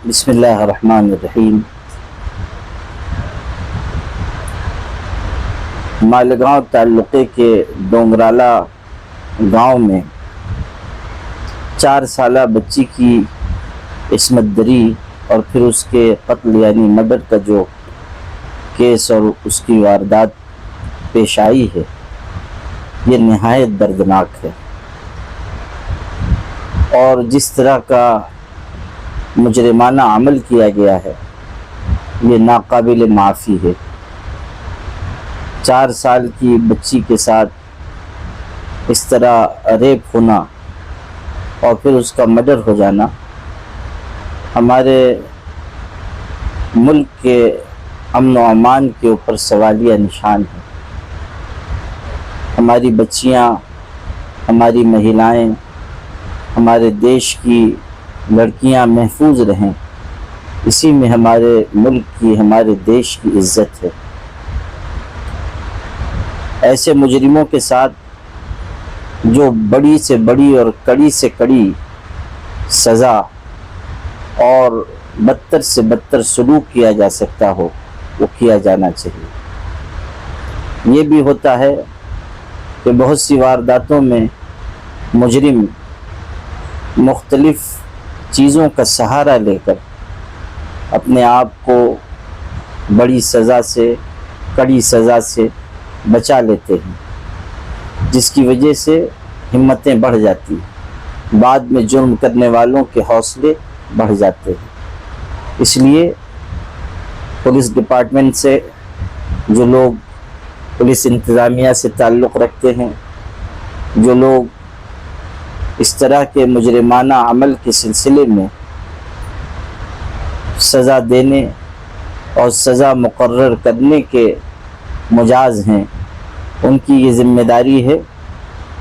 بسم اللہ الرحمن الرحیم۔ مالیگاؤں تعلقے کے ڈونگرالا گاؤں میں 4 سالہ بچی کی عصمت دری اور پھر اس کے قتل یعنی مرڈر کا جو کیس اور اس کی واردات پیش آئی ہے، یہ نہایت دردناک ہے، اور جس طرح کا مجرمانہ عمل کیا گیا ہے یہ ناقابل معافی ہے۔ 4 سال کی بچی کے ساتھ اس طرح ریپ ہونا اور پھر اس کا مرڈر ہو جانا ہمارے ملک کے امن و امان کے اوپر سوالیہ نشان ہے۔ ہماری بچیاں، ہماری مہیلائیں، ہمارے دیش کی لڑکیاں محفوظ رہیں، اسی میں ہمارے ملک کی، ہمارے دیش کی عزت ہے۔ ایسے مجرموں کے ساتھ جو بڑی سے بڑی اور کڑی سے کڑی سزا اور بدتر سے بدتر سلوک کیا جا سکتا ہو وہ کیا جانا چاہیے۔ یہ بھی ہوتا ہے کہ بہت سی وارداتوں میں مجرم مختلف چیزوں کا سہارا لے کر اپنے آپ کو بڑی سزا سے، کڑی سزا سے بچا لیتے ہیں، جس کی وجہ سے ہمتیں بڑھ جاتی ہیں، بعد میں جرم کرنے والوں کے حوصلے بڑھ جاتے ہیں۔ اس لیے پولیس ڈپارٹمنٹ سے جو لوگ پولیس انتظامیہ سے تعلق رکھتے ہیں، جو لوگ اس طرح کے مجرمانہ عمل کے سلسلے میں سزا دینے اور سزا مقرر کرنے کے مجاز ہیں، ان کی یہ ذمہ داری ہے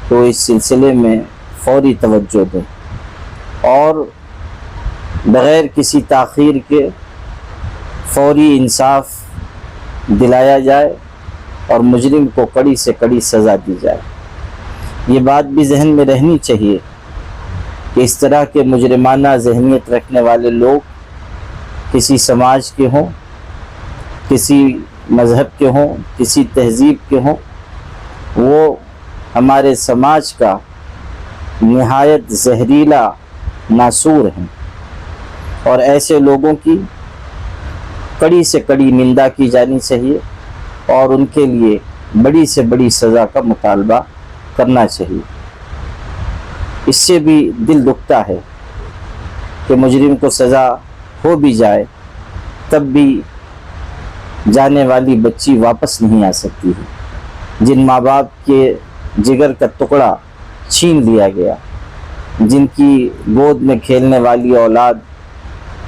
کہ وہ اس سلسلے میں فوری توجہ دیں اور بغیر کسی تاخیر کے فوری انصاف دلایا جائے اور مجرم کو کڑی سے کڑی سزا دی جائے۔ یہ بات بھی ذہن میں رہنی چاہیے کہ اس طرح کے مجرمانہ ذہنیت رکھنے والے لوگ کسی سماج کے ہوں، کسی مذہب کے ہوں، کسی تہذیب کے ہوں، وہ ہمارے سماج کا نہایت زہریلا ناسور ہیں، اور ایسے لوگوں کی کڑی سے کڑی نندا کی جانی چاہیے اور ان کے لیے بڑی سے بڑی سزا کا مطالبہ کرنا چاہیے۔ اس سے بھی دل دکھتا ہے کہ مجرم کو سزا ہو بھی جائے تب بھی جانے والی بچی واپس نہیں آ سکتی ہے۔ جن ماں باپ کے جگر کا ٹکڑا چھین لیا گیا، جن کی گود میں کھیلنے والی اولاد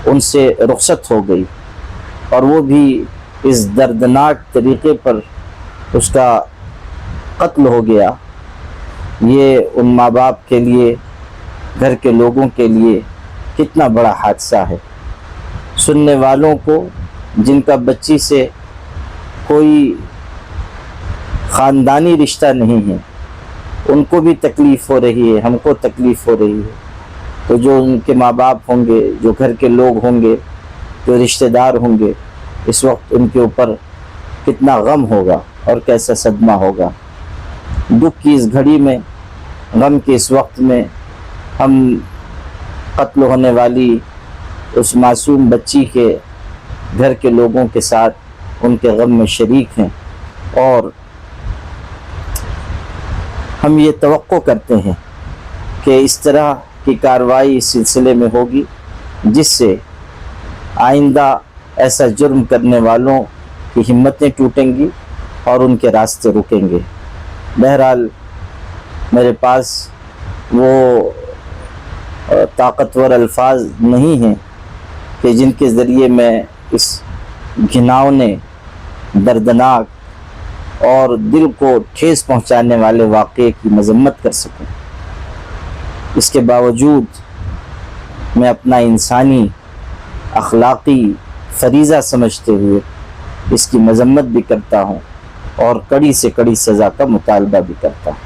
ان سے رخصت ہو گئی اور وہ بھی اس دردناک طریقے پر اس کا قتل ہو گیا، یہ ان ماں باپ کے لیے، گھر کے لوگوں کے لیے کتنا بڑا حادثہ ہے۔ سننے والوں کو جن کا بچی سے کوئی خاندانی رشتہ نہیں ہے ان کو بھی تکلیف ہو رہی ہے، ہم کو تکلیف ہو رہی ہے، تو جو ان کے ماں باپ ہوں گے، جو گھر کے لوگ ہوں گے، جو رشتہ دار ہوں گے، اس وقت ان کے اوپر کتنا غم ہوگا اور کیسا صدمہ ہوگا۔ دکھ کی اس گھڑی میں، غم کے اس وقت میں ہم قتل ہونے والی اس معصوم بچی کے گھر کے لوگوں کے ساتھ ان کے غم میں شریک ہیں، اور ہم یہ توقع کرتے ہیں کہ اس طرح کی کارروائی اس سلسلے میں ہوگی جس سے آئندہ ایسا جرم کرنے والوں کی ہمتیں ٹوٹیں گی اور ان کے راستے رکیں گے۔ بہرحال میرے پاس وہ طاقتور الفاظ نہیں ہیں کہ جن کے ذریعے میں اس گھناؤنے، دردناک اور دل کو ٹھیس پہنچانے والے واقعے کی مذمت کر سکوں۔ اس کے باوجود میں اپنا انسانی اخلاقی فریضہ سمجھتے ہوئے اس کی مذمت بھی کرتا ہوں اور کڑی سے کڑی سزا کا مطالبہ بھی کرتا ہوں۔